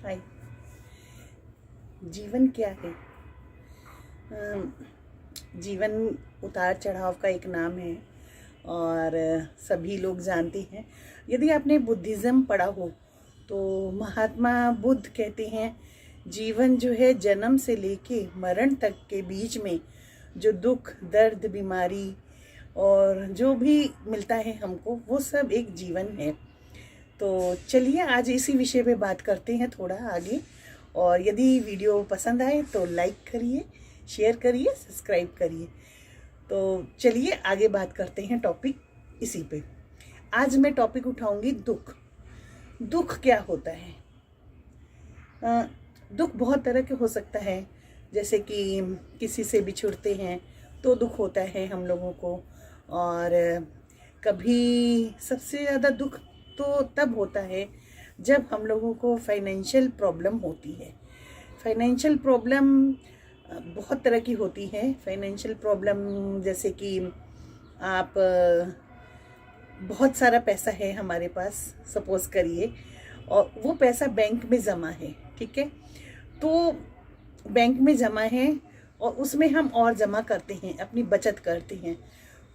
हाय। जीवन क्या है? जीवन उतार चढ़ाव का एक नाम है और सभी लोग जानते हैं। यदि आपने बुद्धिज़्म पढ़ा हो तो महात्मा बुद्ध कहते हैं जीवन जो है जन्म से लेके मरण तक के बीच में जो दुख दर्द बीमारी और जो भी मिलता है हमको वो सब एक जीवन है। तो चलिए आज इसी विषय पे बात करते हैं थोड़ा आगे। और यदि वीडियो पसंद आए तो लाइक करिए, शेयर करिए, सब्सक्राइब करिए। तो चलिए आगे बात करते हैं टॉपिक इसी पे। आज मैं टॉपिक उठाऊंगी दुख। दुख क्या होता है? दुख बहुत तरह के हो सकता है। जैसे कि किसी से बिछुड़ते हैं तो दुख होता है हम लोगों को। और कभी सबसे ज़्यादा दुख तो तब होता है जब हम लोगों को फाइनेंशियल प्रॉब्लम होती है। फाइनेंशियल प्रॉब्लम बहुत तरह की होती है। फाइनेंशियल प्रॉब्लम जैसे कि आप बहुत सारा पैसा है हमारे पास, सपोज करिए, और वो पैसा बैंक में ज़मा है, ठीक है। तो बैंक में जमा है और उसमें हम और जमा करते हैं, अपनी बचत करते हैं।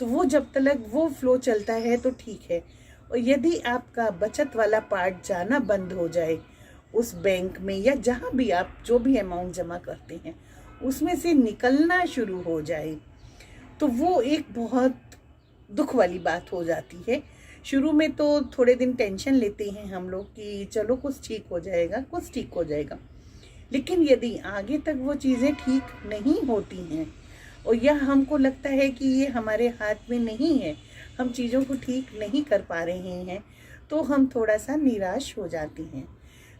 तो वो जब तक वो फ्लो चलता है तो ठीक है। और यदि आपका बचत वाला पार्ट जाना बंद हो जाए उस बैंक में या जहाँ भी आप जो भी अमाउंट जमा करते हैं उसमें से निकलना शुरू हो जाए तो वो एक बहुत दुख वाली बात हो जाती है। शुरू में तो थोड़े दिन टेंशन लेते हैं हम लोग कि चलो कुछ ठीक हो जाएगा, कुछ ठीक हो जाएगा। लेकिन यदि आगे तक वो चीज़ें ठीक नहीं होती हैं और यह हमको लगता है कि ये हमारे हाथ में नहीं है, हम चीज़ों को ठीक नहीं कर पा रहे हैं, तो हम थोड़ा सा निराश हो जाते हैं।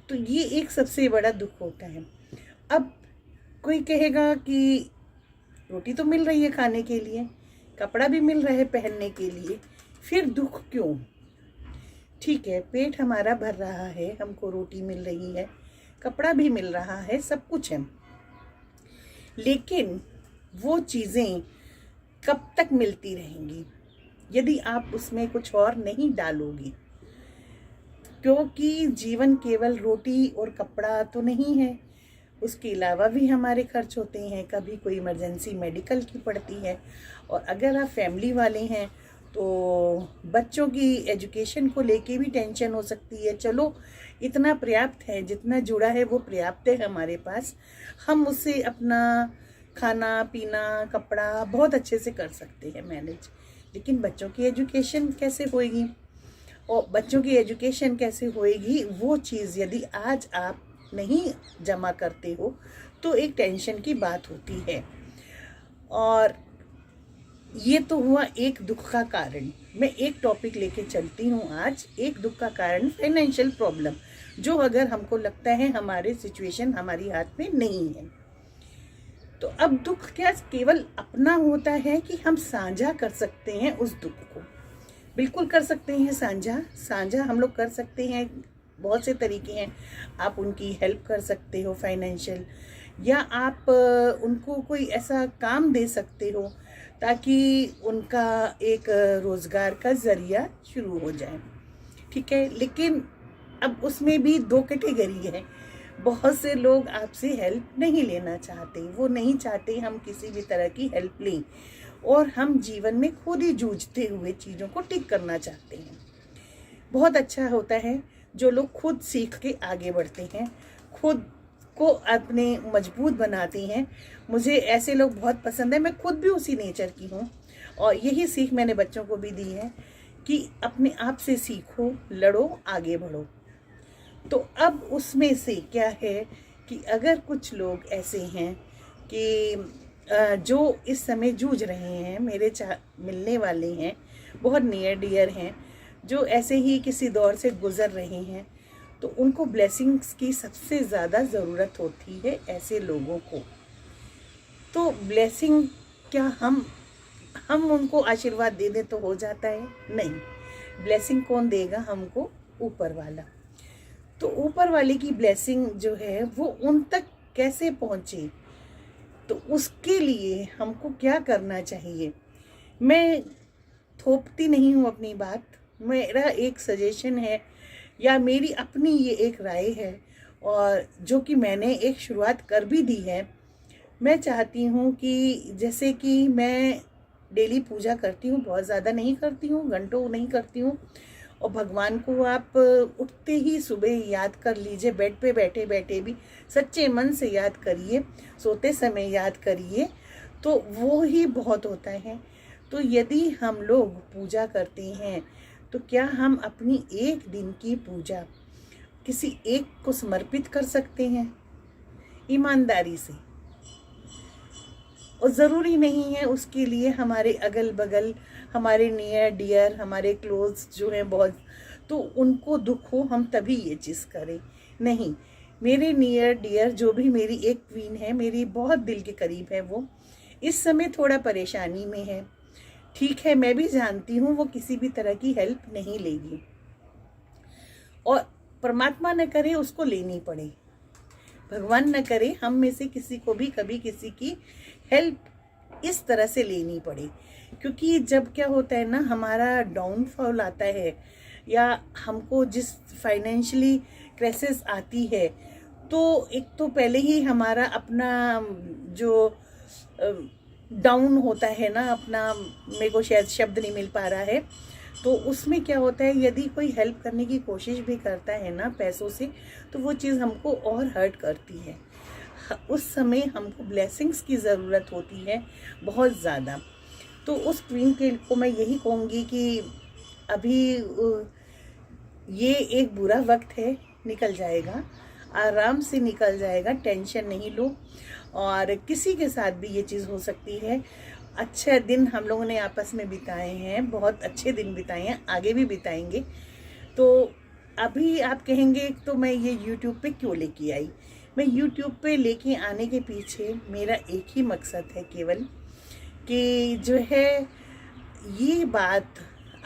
तो ये एक सबसे बड़ा दुख होता है। अब कोई कहेगा कि रोटी तो मिल रही है खाने के लिए, कपड़ा भी मिल रहा है पहनने के लिए, फिर दुख क्यों? ठीक है, पेट हमारा भर रहा है, हमको रोटी मिल रही है, कपड़ा भी मिल रहा है, सब कुछ है, लेकिन वो चीज़ें कब तक मिलती रहेंगी यदि आप उसमें कुछ और नहीं डालोगे? क्योंकि जीवन केवल रोटी और कपड़ा तो नहीं है, उसके अलावा भी हमारे खर्च होते हैं। कभी कोई इमरजेंसी मेडिकल की पड़ती है, और अगर आप फैमिली वाले हैं तो बच्चों की एजुकेशन को लेके भी टेंशन हो सकती है। चलो इतना पर्याप्त है, जितना जुड़ा है वो पर्याप्त है हमारे पास, हम उससे अपना खाना पीना कपड़ा बहुत अच्छे से कर सकते हैं मैनेज। लेकिन बच्चों की एजुकेशन कैसे होएगी? और बच्चों की एजुकेशन कैसे होएगी वो चीज़ यदि आज आप नहीं जमा करते हो तो एक टेंशन की बात होती है। और ये तो हुआ एक दुख का कारण। मैं एक टॉपिक लेके चलती हूँ आज, एक दुख का कारण फाइनेंशियल प्रॉब्लम, जो अगर हमको लगता है हमारे सिचुएशन हमारी हाथ में नहीं है। तो अब दुख क्या केवल अपना होता है कि हम साझा कर सकते हैं उस दुख को? बिल्कुल कर सकते हैं साझा। साझा हम लोग कर सकते हैं, बहुत से तरीके हैं। आप उनकी हेल्प कर सकते हो फाइनेंशियल, या आप उनको कोई ऐसा काम दे सकते हो ताकि उनका एक रोज़गार का ज़रिया शुरू हो जाए, ठीक है। लेकिन अब उसमें भी दो कैटेगरी है। बहुत से लोग आपसे हेल्प नहीं लेना चाहते, वो नहीं चाहते हम किसी भी तरह की हेल्प लें, और हम जीवन में खुद ही जूझते हुए चीज़ों को ठीक करना चाहते हैं। बहुत अच्छा होता है जो लोग खुद सीख के आगे बढ़ते हैं, खुद को अपने मजबूत बनाते हैं। मुझे ऐसे लोग बहुत पसंद है, मैं खुद भी उसी नेचर की हूँ, और यही सीख मैंने बच्चों को भी दी है कि अपने आप से सीखो, लड़ो, आगे बढ़ो। तो अब उसमें से क्या है कि अगर कुछ लोग ऐसे हैं कि जो इस समय जूझ रहे हैं, मेरे मिलने वाले हैं, बहुत नियर डियर हैं, जो ऐसे ही किसी दौर से गुजर रहे हैं, तो उनको ब्लेसिंग्स की सबसे ज़्यादा ज़रूरत होती है ऐसे लोगों को। तो ब्लेसिंग क्या हम उनको आशीर्वाद दे दें तो हो जाता है? नहीं, ब्लेसिंग कौन देगा हमको? ऊपर वाला। तो ऊपर वाले की ब्लेसिंग जो है वो उन तक कैसे पहुँचे, तो उसके लिए हमको क्या करना चाहिए? मैं थोपती नहीं हूँ अपनी बात, मेरा एक सजेशन है या मेरी अपनी ये एक राय है, और जो कि मैंने एक शुरुआत कर भी दी है। मैं चाहती हूँ कि जैसे कि मैं डेली पूजा करती हूँ, बहुत ज़्यादा नहीं करती हूँ, घंटों नहीं करती हूँ, और भगवान को आप उठते ही सुबह याद कर लीजिए, बेड पे बैठे बैठे भी सच्चे मन से याद करिए, सोते समय याद करिए, तो वो ही बहुत होता है। तो यदि हम लोग पूजा करते हैं तो क्या हम अपनी एक दिन की पूजा किसी एक को समर्पित कर सकते हैं ईमानदारी से? और ज़रूरी नहीं है उसके लिए हमारे अगल बगल, हमारे नियर डियर, हमारे क्लोज जो हैं बहुत, तो उनको दुख हो हम तभी ये चीज़ करें। नहीं, मेरे नियर डियर जो भी मेरी एक क्वीन है, मेरी बहुत दिल के करीब है, वो इस समय थोड़ा परेशानी में है। ठीक है, मैं भी जानती हूँ वो किसी भी तरह की हेल्प नहीं लेगी, और परमात्मा न करे उसको लेनी पड़े, भगवान न करे हम में से किसी को भी कभी किसी की हेल्प इस तरह से लेनी पड़े। क्योंकि जब क्या होता है ना, हमारा डाउनफॉल आता है या हमको जिस फाइनेंशियली क्राइसिस आती है, तो एक तो पहले ही हमारा अपना जो डाउन होता है ना अपना, मेरे को शायद शब्द नहीं मिल पा रहा है, तो उसमें क्या होता है, यदि कोई हेल्प करने की कोशिश भी करता है ना पैसों से, तो वो चीज़ हमको और हर्ट करती है। उस समय हमको ब्लेसिंग्स की ज़रूरत होती है बहुत ज़्यादा। तो उस क्वीन के को मैं यही कहूँगी कि अभी ये एक बुरा वक्त है, निकल जाएगा, आराम से निकल जाएगा, टेंशन नहीं लो। और किसी के साथ भी ये चीज़ हो सकती है। अच्छे दिन हम लोगों ने आपस में बिताए हैं, बहुत अच्छे दिन बिताए हैं, आगे भी बिताएंगे। तो अभी आप कहेंगे तो मैं ये YouTube पे क्यों लेके आई? मैं YouTube पे लेके आने के पीछे मेरा एक ही मकसद है केवल, कि जो है ये बात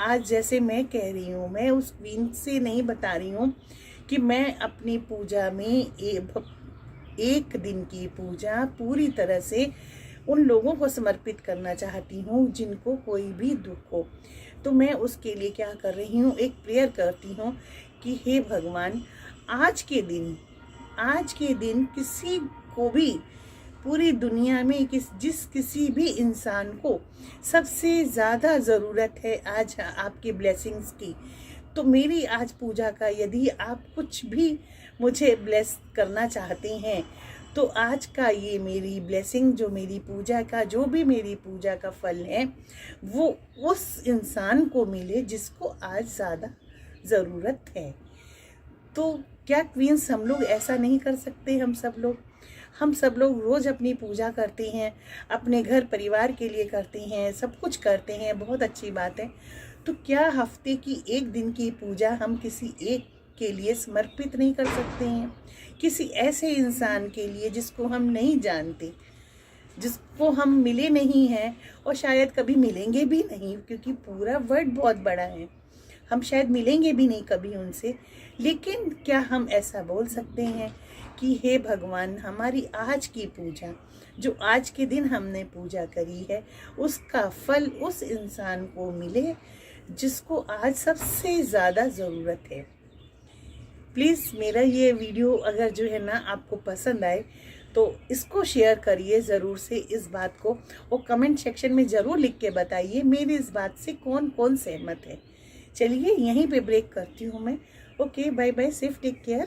आज जैसे मैं कह रही हूँ, मैं उस क्वीन से नहीं बता रही हूँ कि मैं अपनी पूजा में एक दिन की पूजा पूरी तरह से उन लोगों को समर्पित करना चाहती हूँ जिनको कोई भी दुख हो। तो मैं उसके लिए क्या कर रही हूँ, एक प्रेयर करती हूँ कि हे भगवान, आज के दिन किसी को भी पूरी दुनिया में किसी भी इंसान को सबसे ज़्यादा ज़रूरत है आज आपकी ब्लेसिंग्स की। तो मेरी आज पूजा का यदि आप कुछ भी मुझे ब्लेस करना चाहते हैं, तो आज का ये मेरी ब्लेसिंग, जो मेरी पूजा का, जो भी मेरी पूजा का फल है, वो उस इंसान को मिले जिसको आज ज़्यादा ज़रूरत है। तो क्या क्वींस हम लोग ऐसा नहीं कर सकते? हम सब लोग रोज़ अपनी पूजा करते हैं, अपने घर परिवार के लिए करते हैं, सब कुछ करते हैं, बहुत अच्छी बात है। तो क्या हफ्ते की एक दिन की पूजा हम किसी एक के लिए समर्पित नहीं कर सकते हैं? किसी ऐसे इंसान के लिए जिसको हम नहीं जानते, जिसको हम मिले नहीं हैं और शायद कभी मिलेंगे भी नहीं, क्योंकि पूरा वर्ल्ड बहुत बड़ा है, हम शायद मिलेंगे भी नहीं कभी उनसे। लेकिन क्या हम ऐसा बोल सकते हैं कि हे भगवान, हमारी आज की पूजा, जो आज के दिन हमने पूजा करी है, उसका फल उस इंसान को मिले जिसको आज सबसे ज़्यादा ज़रूरत है। प्लीज़ मेरा ये वीडियो अगर जो है ना आपको पसंद आए तो इसको शेयर करिए ज़रूर से इस बात को, और कमेंट सेक्शन में ज़रूर लिख के बताइए मेरी इस बात से कौन कौन सहमत है। चलिए यहीं पे ब्रेक करती हूँ मैं। Okay, bye bye, safe, take care.